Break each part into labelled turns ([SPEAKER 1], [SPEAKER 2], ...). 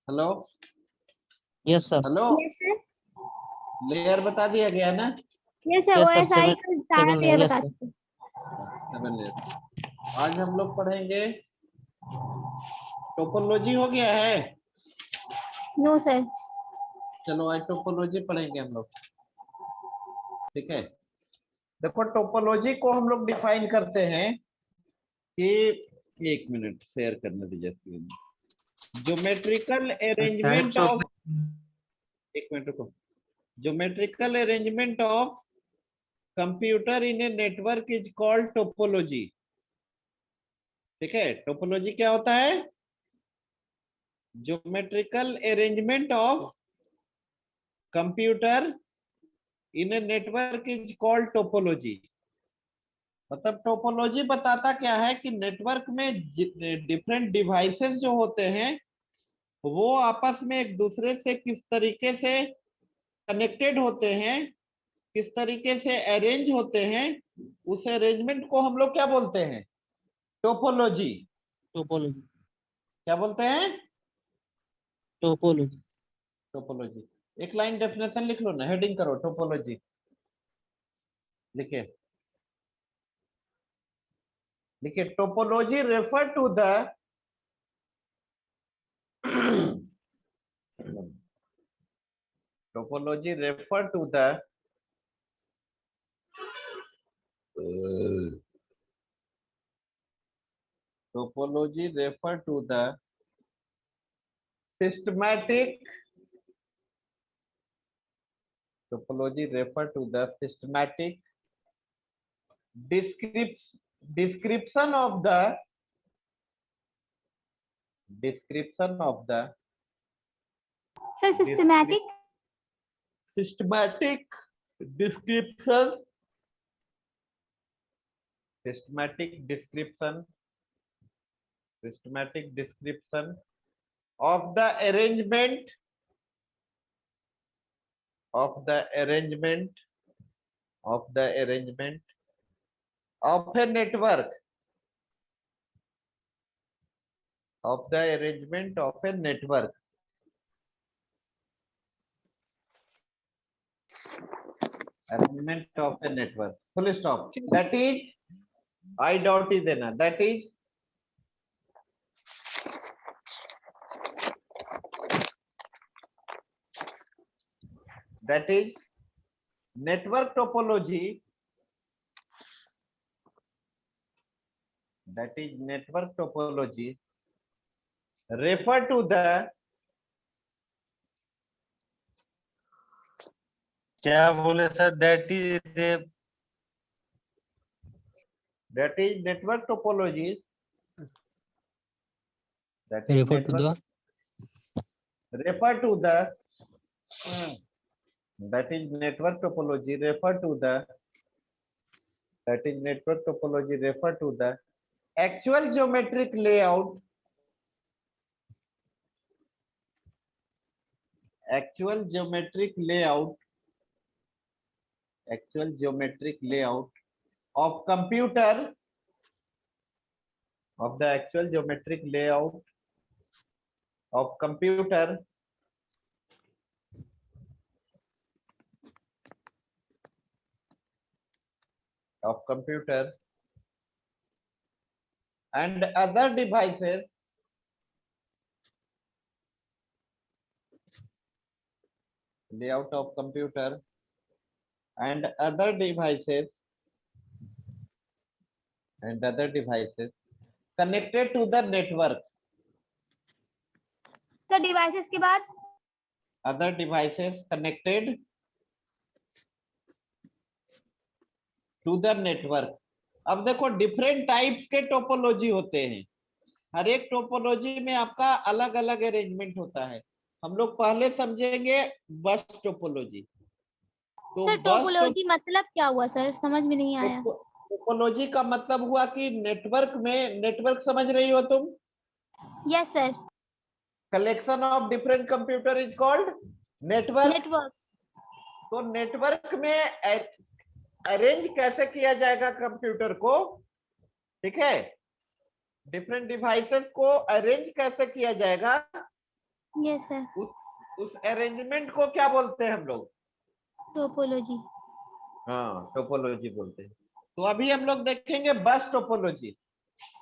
[SPEAKER 1] Hello.
[SPEAKER 2] Yes sir.
[SPEAKER 1] Hello.
[SPEAKER 3] Yes sir.
[SPEAKER 1] Layer बता दिया गया ना?
[SPEAKER 3] Yes sir,
[SPEAKER 2] yes sir,
[SPEAKER 3] OSI का सारा
[SPEAKER 2] सेवन
[SPEAKER 3] लेयर
[SPEAKER 2] यस
[SPEAKER 3] बता
[SPEAKER 2] सर।
[SPEAKER 3] चुके।
[SPEAKER 1] 7 लेयर। आज हम लोग पढ़ेंगे टोपोलॉजी। हो गया है?
[SPEAKER 3] No sir.
[SPEAKER 1] चलो आज टोपोलॉजी पढ़ेंगे हम लोग। ठीक है, देखो टोपोलॉजी को हम लोग डिफाइन करते हैं कि, एक मिनट शेयर करने दीजिए स्क्रीन। ज्योमेट्रिकल अरेंजमेंट ऑफ, एक मिनट रुको। Geometrical arrangement of computer in a network is called topology. ठीक है, टोपोलॉजी क्या होता है? Geometrical arrangement of computer in a network is called topology. मतलब टोपोलॉजी बताता क्या है कि नेटवर्क में डिफरेंट डिवाइसेस जो होते हैं वो आपस में एक दूसरे से किस तरीके से कनेक्टेड होते हैं, किस तरीके से अरेंज होते हैं, उस अरेंजमेंट को हम लोग क्या बोलते हैं? टोपोलॉजी।
[SPEAKER 2] टोपोलॉजी।
[SPEAKER 1] क्या बोलते हैं?
[SPEAKER 2] टोपोलॉजी।
[SPEAKER 1] टोपोलॉजी। एक लाइन डेफिनेशन लिख लो ना, हेडिंग करो टोपोलॉजी लिखे। देखिए, topology refer to the topology refer to the topology refer to the systematic topology refer to the systematic description of the
[SPEAKER 3] sir systematic
[SPEAKER 1] systematic description systematic description systematic description of the arrangement of the arrangement of the arrangement of a network of the arrangement of a network arrangement of a network, full stop. That is I dot is देना, that is network topology, that is network topology refer to the
[SPEAKER 4] क्या बोले sir? that
[SPEAKER 1] is network topology that is
[SPEAKER 2] Refer to
[SPEAKER 1] network refer to the that is network topology refer to the that is network topology refer to the actual geometric layout actual geometric layout of computer of the actual geometric layout of computer and other devices layout of computer and other devices connected to the network.
[SPEAKER 3] Sir devices के बाद
[SPEAKER 1] Other devices connected to the network. अब देखो different types के topology होते हैं। हर एक topology में आपका अलग अलग अरेंजमेंट होता है। हम लोग पहले समझेंगे बस टोपोलॉजी। तो
[SPEAKER 3] सर टोपोलॉजी मतलब क्या हुआ सर? समझ में नहीं आया।
[SPEAKER 1] टोपोलॉजी का मतलब हुआ कि नेटवर्क में, नेटवर्क समझ रही हो तुम?
[SPEAKER 3] Yes sir.
[SPEAKER 1] Collection of different computer is called network.
[SPEAKER 3] Network.
[SPEAKER 1] तो नेटवर्क में अरेंज कैसे किया जाएगा कंप्यूटर को? ठीक है, डिफरेंट डिवाइसेस को अरेंज कैसे किया जाएगा?
[SPEAKER 3] Yes sir.
[SPEAKER 1] उस अरेंजमेंट को क्या बोलते हैं हम लोग?
[SPEAKER 3] टोपोलॉजी।
[SPEAKER 1] हाँ, टोपोलॉजी बोलते हैं। तो अभी हम लोग देखेंगे बस टोपोलॉजी।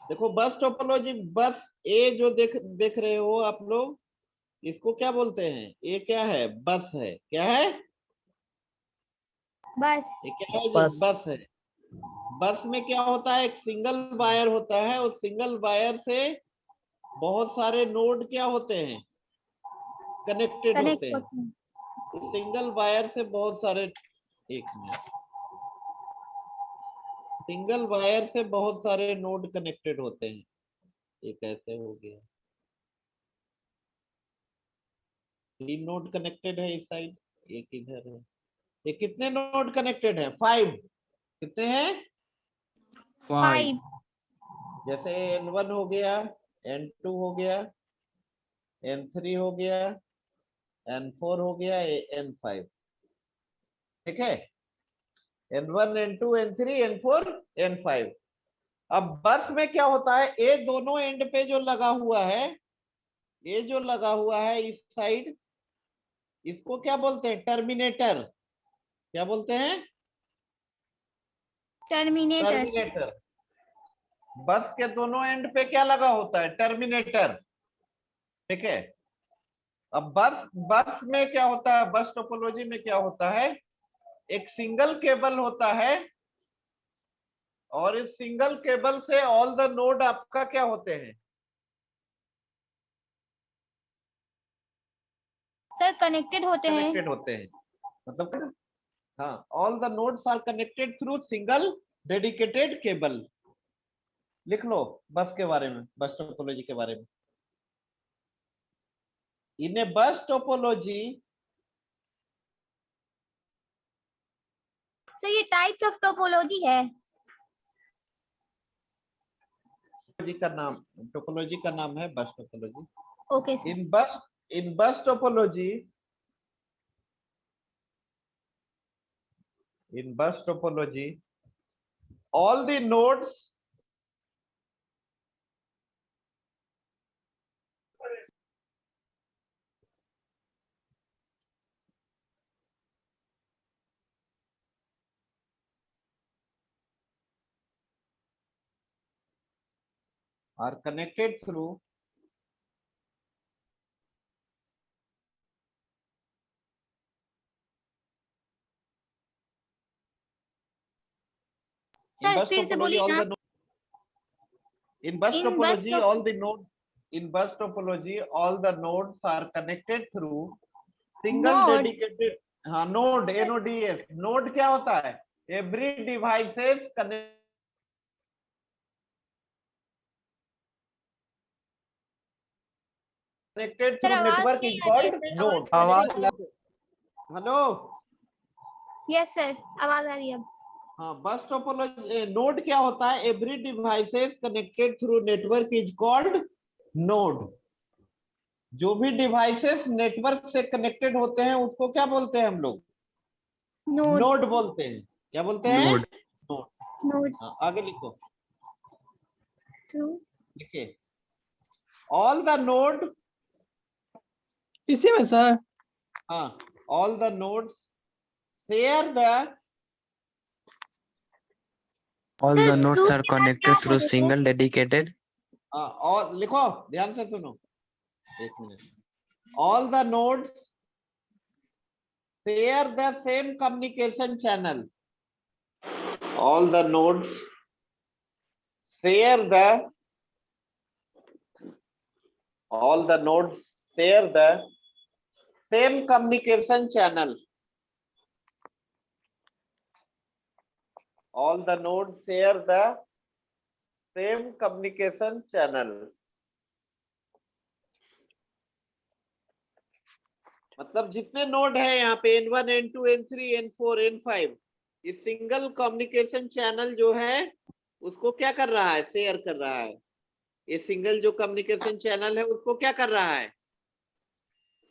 [SPEAKER 1] देखो बस टोपोलॉजी, बस ए जो देख रहे हो आप लोग, इसको क्या बोलते हैं? ये क्या है? बस है। क्या है?
[SPEAKER 3] बस।
[SPEAKER 1] ये क्या है?
[SPEAKER 2] बस।
[SPEAKER 1] बस है। बस में क्या होता है? एक सिंगल वायर होता है, उस सिंगल वायर से बहुत सारे नोड क्या होते हैं? कनेक्टेड होते
[SPEAKER 3] कनेक्ट
[SPEAKER 1] हैं।
[SPEAKER 3] होते हैं।
[SPEAKER 1] सिंगल वायर से बहुत सारे, एक मिनट, सिंगल वायर से बहुत सारे नोड कनेक्टेड होते हैं। ये कैसे हो गया? 3 नोड कनेक्टेड है इस साइड, एक इधर है। ये कितने नोड कनेक्टेड है? 5। कितने हैं?
[SPEAKER 3] 5।
[SPEAKER 1] जैसे N1 हो गया, N2 हो गया, N3 हो गया, N4 हो गया, N5। ठीक है? N1 N2 N3 N4 N5। अब बस में क्या होता है? ये दोनों एंड पे जो लगा हुआ है, ये जो लगा हुआ है इस साइड, इसको क्या बोलते हैं? टर्मिनेटर। क्या बोलते हैं?
[SPEAKER 3] टर्मिनेटर।
[SPEAKER 1] टर्मिनेटर। बस के दोनों एंड पे क्या लगा होता है? टर्मिनेटर। ठीक है? अब बस में क्या होता है? बस टोपोलॉजी में क्या होता है? एक सिंगल केबल होता है, और इस सिंगल केबल से ऑल द नोड आपका क्या होते हैं?
[SPEAKER 3] सर कनेक्टेड होते हैं।
[SPEAKER 1] कनेक्टेड होते हैं। मतलब हाँ, all the nodes are connected through single dedicated cable. लिख लो बस के बारे में, बस टोपोलॉजी के बारे में। इन ए बस टोपोलॉजी,
[SPEAKER 3] सर ये टाइप्स ऑफ टोपोलॉजी है।
[SPEAKER 1] टोपोलॉजी का नाम है बस टोपोलॉजी।
[SPEAKER 3] Okay sir.
[SPEAKER 1] इन बस topology, all the nodes are connected through in
[SPEAKER 3] sir
[SPEAKER 1] bus
[SPEAKER 3] फिर से
[SPEAKER 1] topology
[SPEAKER 3] बोलिए
[SPEAKER 1] all
[SPEAKER 3] ना।
[SPEAKER 1] the in bus
[SPEAKER 3] इन बस
[SPEAKER 1] topology all the node in bus topology all the nodes are connected through single
[SPEAKER 3] node.
[SPEAKER 1] dedicated, हाँ node, NODS। node क्या होता है? every devices connected
[SPEAKER 3] sir
[SPEAKER 1] through
[SPEAKER 3] आवाज
[SPEAKER 1] network
[SPEAKER 3] नहीं
[SPEAKER 1] is
[SPEAKER 3] आ रही है
[SPEAKER 1] called
[SPEAKER 3] सर,
[SPEAKER 1] node।
[SPEAKER 3] आवाज।
[SPEAKER 1] हेलो,
[SPEAKER 3] यस सर आवाज आ रही है अब।
[SPEAKER 1] हाँ, बस टोपोलॉजी नोड क्या होता है? Every devices connected through network is called node. जो भी डिवाइसेस नेटवर्क से कनेक्टेड होते हैं उसको क्या बोलते हैं हम लोग?
[SPEAKER 3] नोड।
[SPEAKER 1] नोड बोलते हैं। क्या बोलते हैं?
[SPEAKER 5] नोड।
[SPEAKER 1] नोड।
[SPEAKER 3] नोड।
[SPEAKER 1] हाँ, आगे लिखो,
[SPEAKER 3] ट्रू।
[SPEAKER 1] लिखिए ऑल द नोड।
[SPEAKER 5] इसी में सर।
[SPEAKER 1] हाँ, all the nodes share the,
[SPEAKER 5] All
[SPEAKER 3] sir
[SPEAKER 5] the nodes
[SPEAKER 3] true
[SPEAKER 5] are
[SPEAKER 3] के बाद क्या
[SPEAKER 5] connected through
[SPEAKER 3] बोले थे?
[SPEAKER 5] single dedicated.
[SPEAKER 1] और लिखो, ध्यान से सुनो, एक minute. All the nodes share the same communication channel. All the nodes share the, all the nodes share the same communication channel. All the nodes share the same communication channel. मतलब जितने node है यहाँ पे N1 N2 N3 N4 N5, इस single communication channel जो है उसको क्या कर रहा है? शेयर कर रहा है। ये सिंगल जो कम्युनिकेशन चैनल है उसको क्या कर रहा है?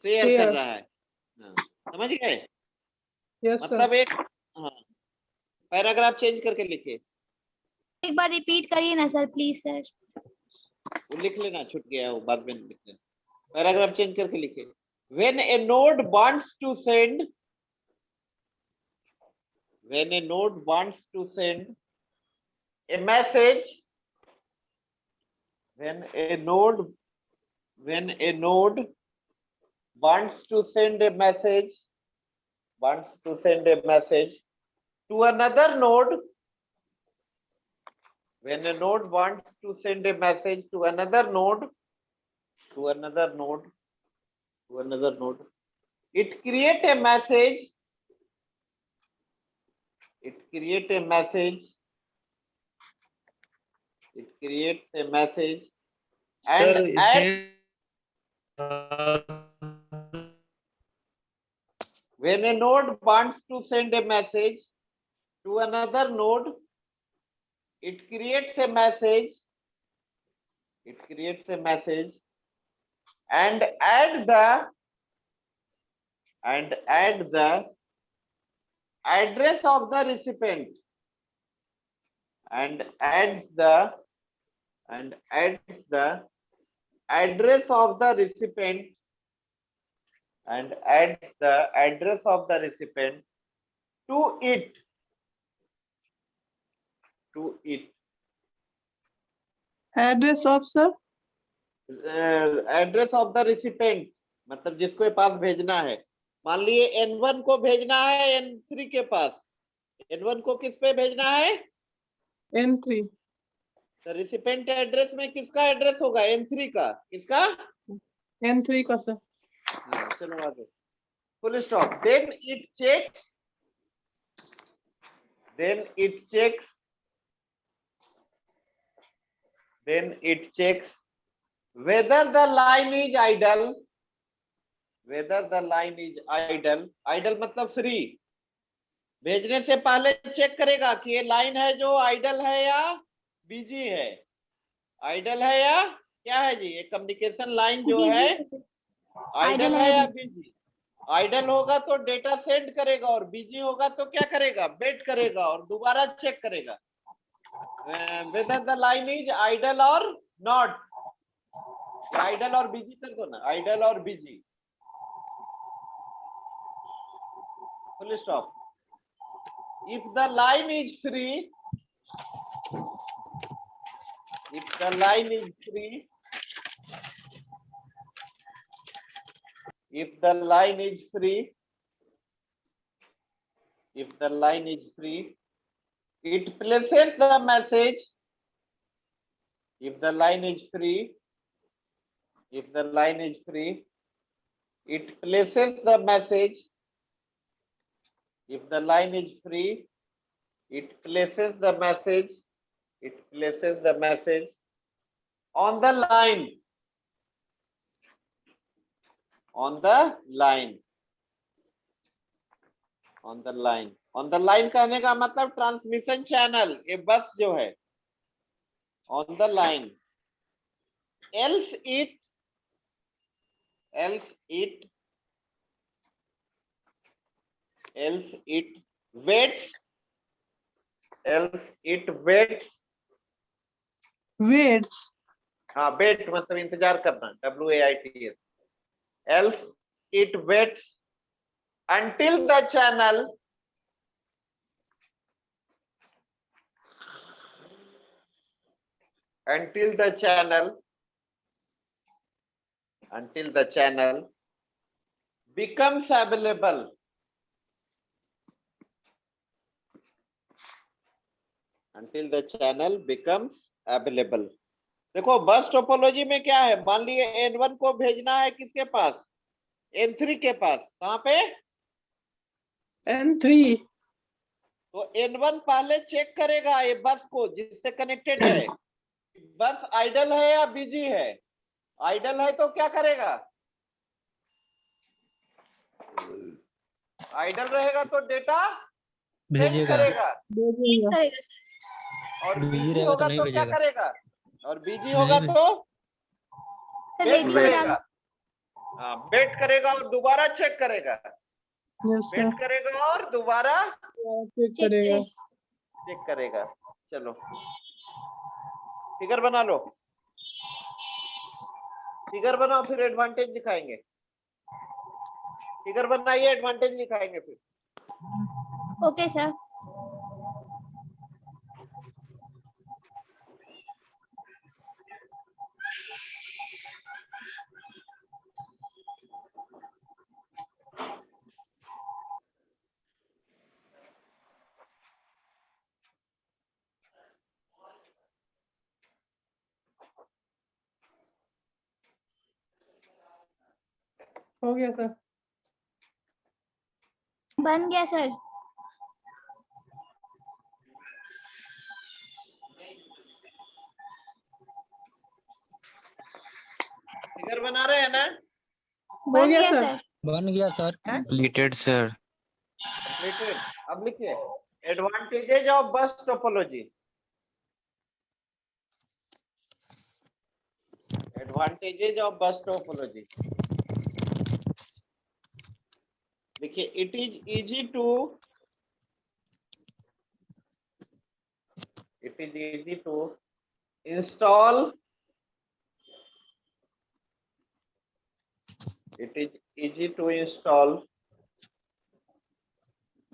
[SPEAKER 1] शेयर कर रहा है। हाँ, समझ गए?
[SPEAKER 5] Yes
[SPEAKER 1] मतलब एक, हाँ, पैराग्राफ चेंज करके लिखिए।
[SPEAKER 3] एक बार रिपीट करिए ना सर प्लीज सर।
[SPEAKER 1] वो लिख लेना, छूट गया वो, बाद में लिख लेना। पैराग्राफ चेंज करके लिखे। When a node wants to send a message, when a node wants to send a message to another node, when a node wants to send a message to another node, it create a message
[SPEAKER 4] Sir,
[SPEAKER 1] and add, when a node wants to send a message to another node, it creates a message and add the address of the recipient and adds the address of the recipient to it.
[SPEAKER 5] Address of, sir?
[SPEAKER 1] Address of the recipient मतलब जिसको ये पास भेजना है। मान लिए N1 को भेजना है N3 के पास। N1 को किस पे भेजना है?
[SPEAKER 5] N3.
[SPEAKER 1] तो रिसिपेंट एड्रेस में किसका एड्रेस होगा? N3 का। किसका?
[SPEAKER 5] N3 का, sir.
[SPEAKER 1] हाँ, चलो आगे। Full stop. Then it checks whether the line is idle, idle मतलब फ्री। भेजने से पहले चेक करेगा कि ये लाइन है जो आइडल है या बिजी है। आइडल है या क्या है जी? ये कम्युनिकेशन लाइन जो है आइडल है या बिजी? आइडल होगा तो डेटा सेंड करेगा और बिजी होगा तो क्या करेगा? वेट करेगा और दोबारा चेक करेगा whether the line is idle or not। Idle और बिजी कर दो ना, आइडल और busy. Full stop. If the line is free, if the line is free, it places the message. If the line is free, it places the message. If the line is free, it places the message. On the line. On the line कहने का मतलब transmission channel, ये बस जो है on the line। else it waits।
[SPEAKER 5] Waits.
[SPEAKER 1] हाँ, wait मतलब इंतजार करना, WAITS। else it waits until the channel becomes available। Until the channel becomes available। देखो बस टोपोलॉजी में क्या है? मान लिए N1 को भेजना है किसके पास? N3 के पास। कहाँ पे?
[SPEAKER 5] N3.
[SPEAKER 1] तो N1 पहले चेक करेगा ये बस को जिससे कनेक्टेड है, बस आइडल है या बिजी है। आइडल है तो क्या करेगा? आइडल रहेगा तो डेटा सेंड करेगा और बिजी होगा तो क्या करेगा? और बिजी होगा तो वेट करेगा। हाँ, वेट करेगा और दोबारा चेक करेगा।
[SPEAKER 5] Yes, sir.
[SPEAKER 1] वेट करेगा और दोबारा चेक करेगा। चलो फिगर बना लो। फिगर बनाओ फिर एडवांटेज दिखाएंगे। फिगर बनाइए, एडवांटेज दिखाएंगे फिर।
[SPEAKER 3] Okay, sir.
[SPEAKER 5] हो गया सर।
[SPEAKER 3] बन गया सर।
[SPEAKER 1] फिगर बना रहे हैं ना?
[SPEAKER 3] बन
[SPEAKER 5] गया
[SPEAKER 3] गया
[SPEAKER 5] सर।
[SPEAKER 3] सर।
[SPEAKER 2] बन गया सर।
[SPEAKER 6] Completed, sir.
[SPEAKER 1] कंप्लीटेड। अब लिखिए advantages of bus topology. Advantages of bus topology देखिए, it is easy to install, it is easy to install,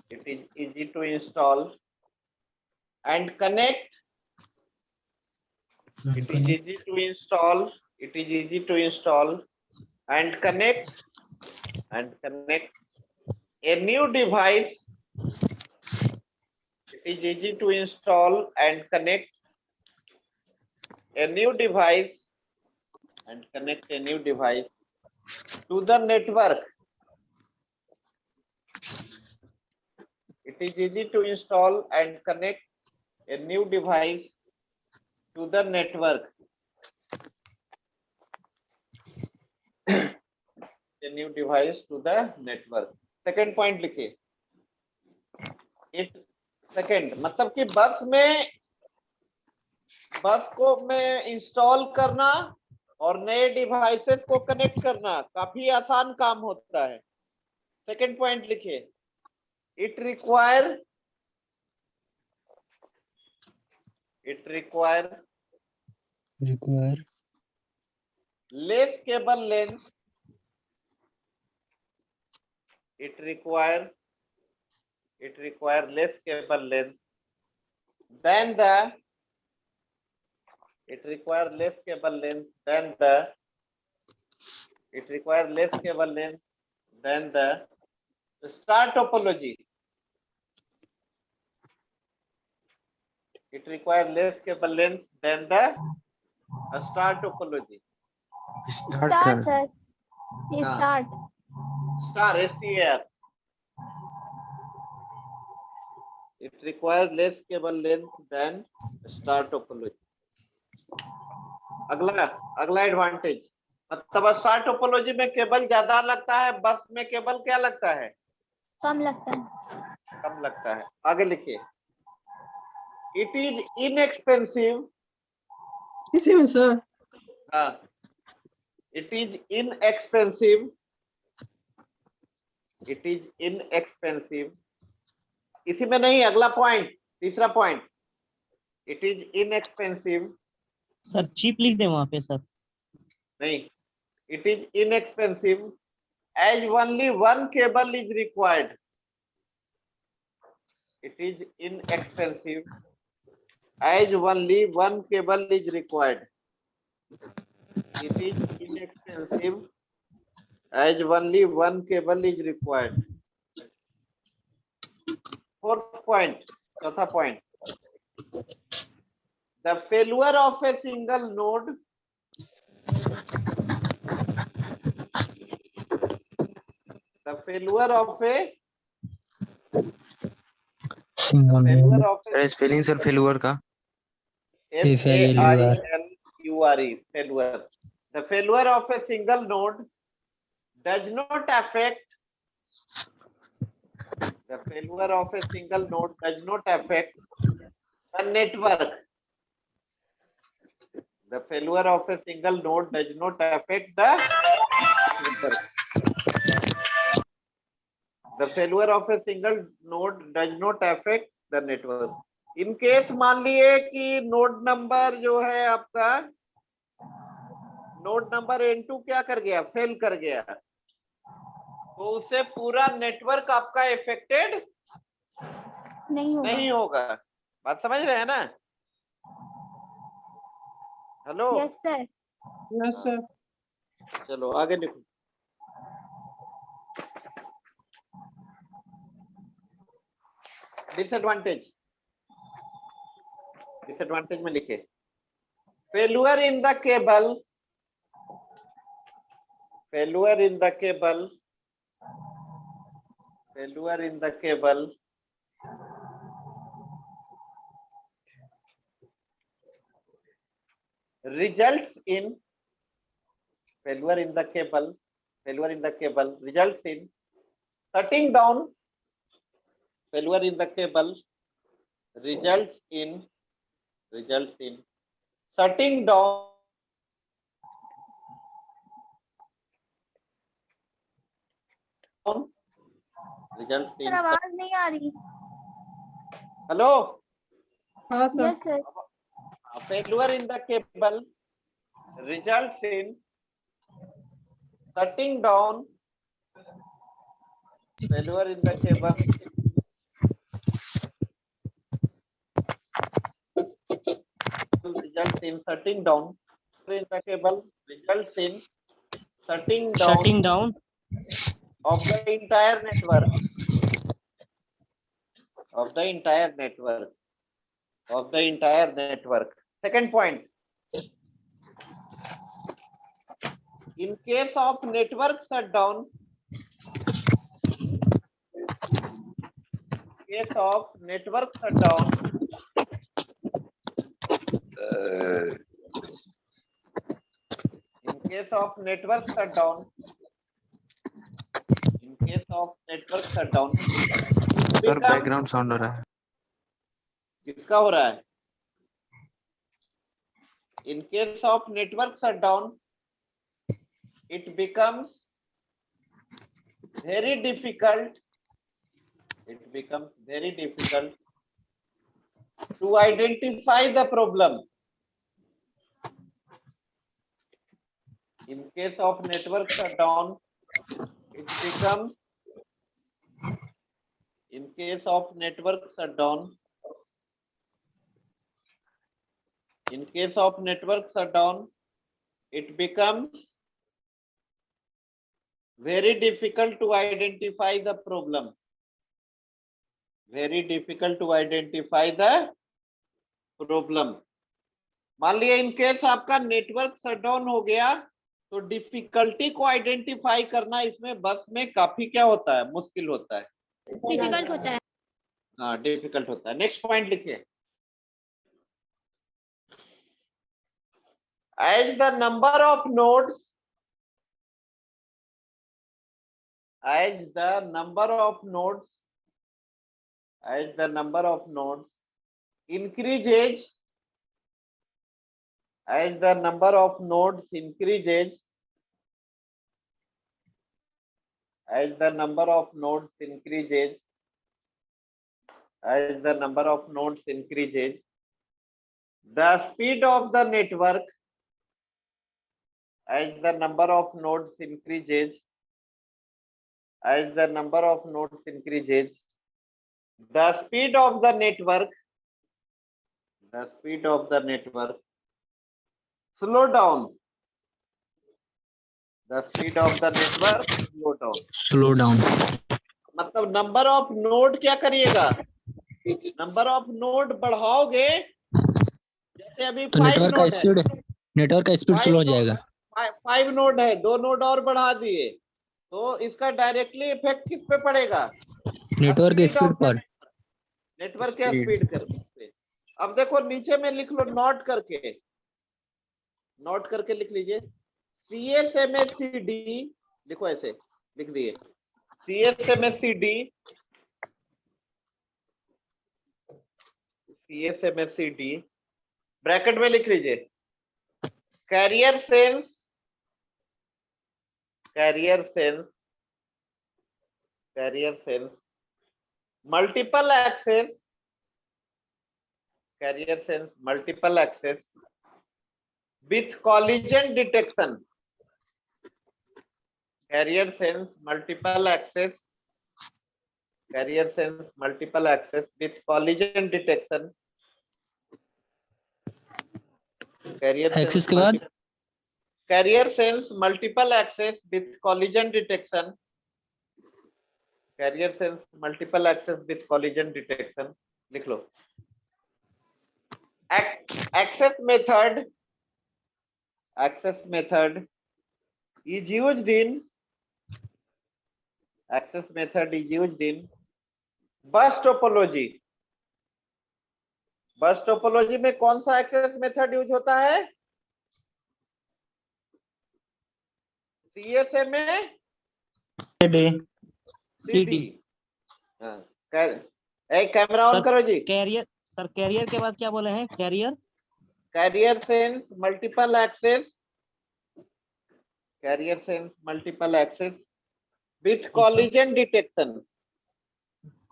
[SPEAKER 1] it is easy to install and connect, it is easy to install, it is easy to install and connect a new device, it is easy to install and connect a new device to the network. It is easy to install and connect a new device to the network. A new device to the network. Second point लिखिए। Second मतलब कि बस को में install करना और नए devices को कनेक्ट करना काफी आसान काम होता है। सेकंड पॉइंट लिखिए, it require less cable length, it require less cable length than the star topology. It requires less cable length than the star topology.
[SPEAKER 6] Start,
[SPEAKER 3] Start,
[SPEAKER 6] sir.
[SPEAKER 3] sir. Start.
[SPEAKER 1] Star STR. It requires less cable length than star topology. अगला advantage मतलब star topology में cable ज्यादा लगता है, बस में cable क्या लगता है?
[SPEAKER 3] कम लगता है।
[SPEAKER 1] आगे लिखिए, इट इज इनएक्सपेंसिव,
[SPEAKER 5] इसी में सर।
[SPEAKER 1] इट इज इनएक्सपेंसिव, इसी में नहीं, अगला पॉइंट, तीसरा point, it is inexpensive.
[SPEAKER 2] Sir cheap लिख दे वहां पे सर।
[SPEAKER 1] नहीं, it is inexpensive as only one cable is required. It is inexpensive as only one cable is required. It is inexpensive as only one cable is required. Fourth point, चौथा point, the failure of a single node
[SPEAKER 6] Sir, is spelling sir failure का?
[SPEAKER 1] failure. The failure of a single node does not affect the network. The failure of a single node does not affect the network. The failure of a single node does not affect the network. In case मान लिए कि node number जो है आपका node number N2 क्या कर गया, fail कर गया, तो उससे पूरा नेटवर्क आपका इफेक्टेड
[SPEAKER 3] नहीं होगा।
[SPEAKER 1] नहीं होगा। बात समझ रहे हैं ना? Hello,
[SPEAKER 3] yes sir.
[SPEAKER 5] Yes, sir.
[SPEAKER 1] चलो आगे लिखो। डिसएडवांटेज, डिसएडवांटेज में लिखे failure in the cable, failure in the cable, failure in the cable results in failure in the cable, failure in the cable results in shutting down, failure in the cable results in shutting down results in
[SPEAKER 3] sir आवाज नहीं आ रही।
[SPEAKER 1] Hello,
[SPEAKER 5] हाँ sir.
[SPEAKER 3] Yes sir.
[SPEAKER 1] failure in the cable results in shutting down, failure in the cable results in shutting down, in the cable results in shutting down of the entire network, of the entire network, of the entire network. Second point, in case of network shutdown, case of network shutdown, in case of network shutdown, in case of network shutdown,
[SPEAKER 6] sir background sound हो रहा है।
[SPEAKER 1] किसका हो रहा है? In case of network shutdown, it becomes very difficult, it becomes very difficult to identify the problem. In case of network shutdown, it becomes, in case of network shutdown, in case of network shutdown, it becomes very difficult to identify the problem. Very difficult to identify the problem. मान लिया in case आपका network shutdown हो गया तो difficulty को identify करना इसमें बस में काफी क्या होता है, मुश्किल होता है,
[SPEAKER 3] डिफिकल्ट होता है।
[SPEAKER 1] हाँ डिफिकल्ट होता है। नेक्स्ट पॉइंट लिखिए, as the number of nodes, as the number of nodes, as the number of nodes increases, as the number of nodes increases, as the number of nodes increases, as the number of nodes increases, the speed of the network, as the number of nodes increases, as the number of nodes increases, the speed of the network, the speed of the network slow down, the speed of the network slow down. मतलब number of node क्या करिएगा, number of node बढ़ाओगे, जैसे अभी
[SPEAKER 2] तो
[SPEAKER 1] 5 node है,
[SPEAKER 2] network का speed slow हो जाएगा।
[SPEAKER 1] 5 नोड है, 2 नोड और बढ़ा दिए तो इसका डायरेक्टली इफेक्ट किस पे पड़ेगा,
[SPEAKER 2] नेटवर्क की स्पीड पर।
[SPEAKER 1] नेटवर्क के स्पीड कर पे। अब देखो नीचे में लिख लो, नोट करके लिख लीजिए, CSMACD लिखो, ऐसे लिख दिए CSMACD ब्रैकेट में लिख लीजिए, carrier sense multiple access, carrier sense multiple access with collision detection. Carrier sense multiple access. Carrier sense multiple access with collision detection. Carrier
[SPEAKER 2] Access के बाद?
[SPEAKER 1] Carrier sense multiple access with collision detection. Carrier sense multiple access with collision detection. लिख लो. Access method. Access method is used in. Access method is used in bus topology. बस topology में कौन सा access method use होता है? CSA में CD. Camera on करो जी.
[SPEAKER 7] Career sir, career के बाद क्या बोले हैं? Carrier
[SPEAKER 1] carrier sense multiple access. Carrier sense multiple access with collision detection.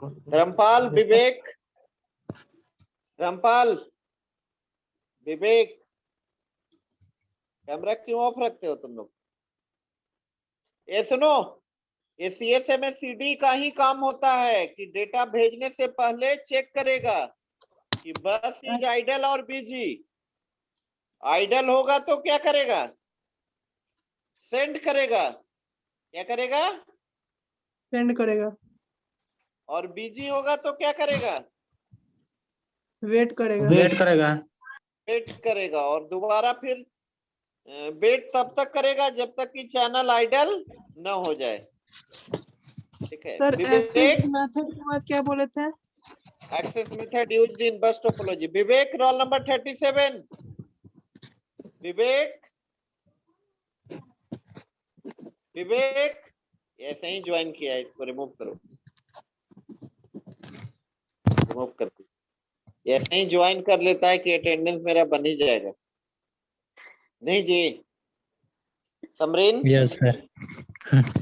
[SPEAKER 1] Dharampal, Vivek, Rampal, Vivek, camera क्यों ऑफ रखते हो तुम लोग? ये सुनो, ये सीएसए में सीडी का ही काम होता है कि डेटा भेजने से पहले चेक करेगा कि बस इज आइडल और बिजी. आइडल होगा तो क्या करेगा? सेंड करेगा. क्या करेगा?
[SPEAKER 5] सेंड करेगा.
[SPEAKER 1] और बिजी होगा तो क्या करेगा?
[SPEAKER 5] वेट करेगा.
[SPEAKER 7] वेट करेगा.
[SPEAKER 1] वेट करेगा. और दोबारा फिर वेट तब तक करेगा जब तक कि चैनल आइडल न हो जाए. ठीक है.
[SPEAKER 5] सर एक्सेस मेथड के बाद क्या बोले थे?
[SPEAKER 1] एक्सेस मेथड यूज्ड इन बस टोपोलॉजी. विवेक, रोल नंबर 37. विवेक, विवेक ऐसे ही ज्वाइन किया है, इसको रिमूव करो. रिमूव कर दो. ऐसे ही ज्वाइन कर लेता है कि अटेंडेंस मेरा बन ही जाएगा. नहीं जी. Samreen,
[SPEAKER 2] yes sir.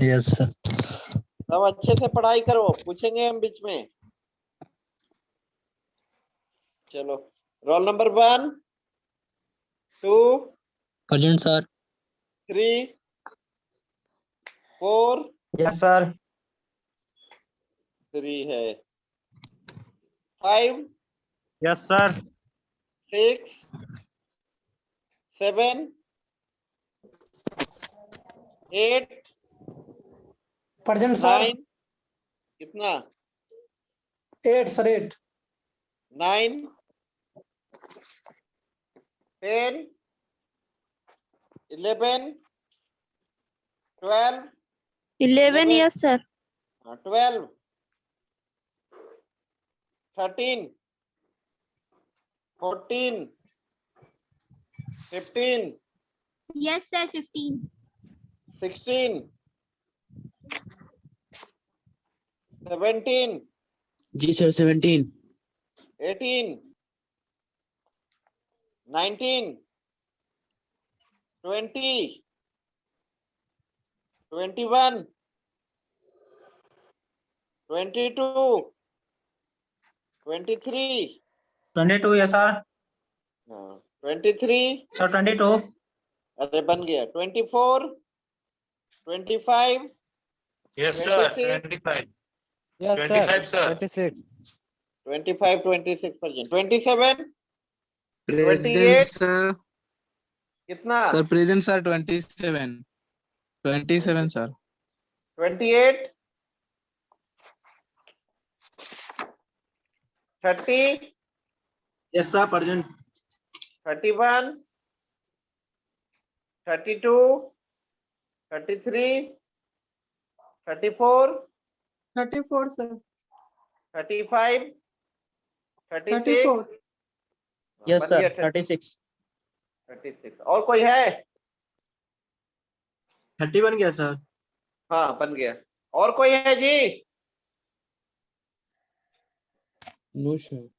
[SPEAKER 2] Yes sir.
[SPEAKER 1] सब अच्छे से पढ़ाई करो, पूछेंगे हम बीच में. चलो, roll number 1, 2,
[SPEAKER 2] present sir.
[SPEAKER 1] 3, 4.
[SPEAKER 7] Yes sir.
[SPEAKER 1] 3 है. 5,
[SPEAKER 7] यस सर.
[SPEAKER 1] 6, 7, 8,
[SPEAKER 8] present sir.
[SPEAKER 1] 9. कितना?
[SPEAKER 8] 8 sir. 8
[SPEAKER 1] 9, 10, 11, 12.
[SPEAKER 3] 11 yes sir.
[SPEAKER 1] 12, 13, 14, 15,
[SPEAKER 3] Yes sir. 15.
[SPEAKER 1] 16, 17,
[SPEAKER 6] जी सर 17
[SPEAKER 1] 18, 19, 20, 21, 22, 23.
[SPEAKER 7] 22 yes sir.
[SPEAKER 1] 23.
[SPEAKER 7] सर 22.
[SPEAKER 1] अरे बन गया. 24, 25.
[SPEAKER 4] Yes,
[SPEAKER 1] 26.
[SPEAKER 4] sir. 25.
[SPEAKER 8] Yes
[SPEAKER 4] 25, sir.
[SPEAKER 8] 26
[SPEAKER 1] 25, 26%. 27.
[SPEAKER 6] Present
[SPEAKER 1] 28.
[SPEAKER 6] Sir.
[SPEAKER 1] कितना?
[SPEAKER 6] Sir present sir 27 sir.
[SPEAKER 1] 28. 30.
[SPEAKER 8] Yes sir. Present
[SPEAKER 1] 31. 32. 33. 34.
[SPEAKER 5] 34 sir.
[SPEAKER 1] 35. 36.
[SPEAKER 5] 34.
[SPEAKER 7] Yes
[SPEAKER 1] बन
[SPEAKER 7] sir.
[SPEAKER 1] गया
[SPEAKER 7] 36.
[SPEAKER 1] 36. और कोई है?
[SPEAKER 8] 30 बन गया सर.
[SPEAKER 1] हाँ बन गया. और कोई है जी?
[SPEAKER 6] No sir.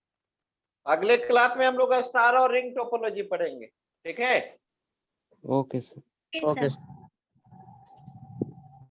[SPEAKER 1] अगले क्लास में हम लोग स्टार और रिंग टोपोलॉजी पढ़ेंगे. ठीक है.
[SPEAKER 6] Okay sir.
[SPEAKER 3] Okay,
[SPEAKER 7] okay
[SPEAKER 3] sir.
[SPEAKER 7] Sir.